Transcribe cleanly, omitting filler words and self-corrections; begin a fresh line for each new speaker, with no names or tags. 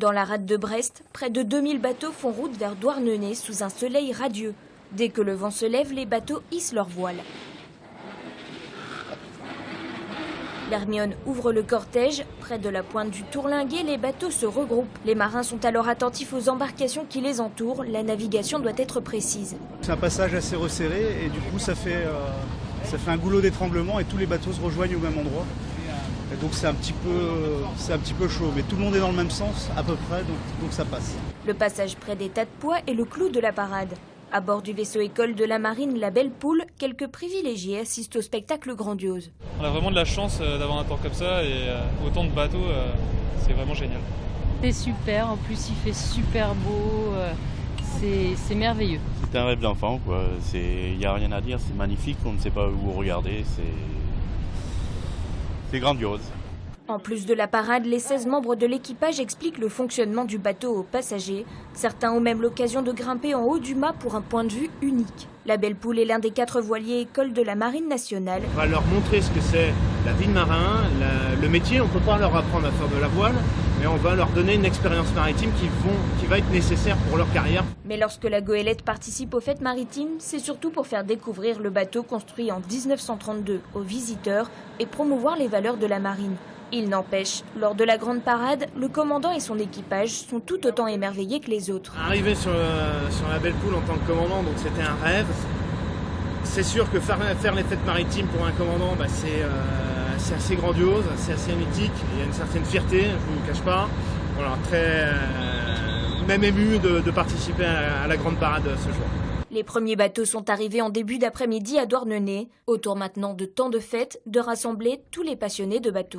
Dans la rade de Brest, près de 2000 bateaux font route vers Douarnenez sous un soleil radieux. Dès que le vent se lève, les bateaux hissent leurs voiles. L'Hermione ouvre le cortège. Près de la pointe du Tourlinguet, les bateaux se regroupent. Les marins sont alors attentifs aux embarcations qui les entourent. La navigation doit être précise.
C'est un passage assez resserré et du coup ça fait un goulot d'étranglement et tous les bateaux se rejoignent au même endroit. Et donc c'est un petit peu chaud, mais tout le monde est dans le même sens à peu près, donc ça passe.
Le passage près des tas de poids est le clou de la parade. À bord du vaisseau école de la marine La Belle Poule, quelques privilégiés assistent au spectacle grandiose.
On a vraiment de la chance d'avoir un port comme ça et autant de bateaux, c'est vraiment génial.
C'est super, en plus il fait super beau, c'est merveilleux.
C'est un rêve d'enfant, quoi. Il n'y a rien à dire, c'est magnifique, on ne sait pas où regarder, c'est grandiose.
En plus de la parade, les 16 membres de l'équipage expliquent le fonctionnement du bateau aux passagers. Certains ont même l'occasion de grimper en haut du mât pour un point de vue unique. La Belle Poule est l'un des 4 voiliers écoles de la Marine nationale.
On va leur montrer ce que c'est la vie de marin, le métier. On ne peut pas leur apprendre à faire de la voile, mais on va leur donner une expérience maritime qui va être nécessaire pour leur carrière.
Mais lorsque la goélette participe aux fêtes maritimes, c'est surtout pour faire découvrir le bateau construit en 1932 aux visiteurs et promouvoir les valeurs de la marine. Il n'empêche, lors de la grande parade, le commandant et son équipage sont tout autant émerveillés que les autres.
Arriver sur la Belle Poule en tant que commandant, donc c'était un rêve. C'est sûr que faire les fêtes maritimes pour un commandant, c'est assez grandiose, c'est assez mythique. Il y a une certaine fierté, je ne vous le cache pas. Voilà, même ému de participer à la grande parade ce jour.
Les premiers bateaux sont arrivés en début d'après-midi à Douarnenez. Autour maintenant de tant de fêtes, de rassembler tous les passionnés de bateaux.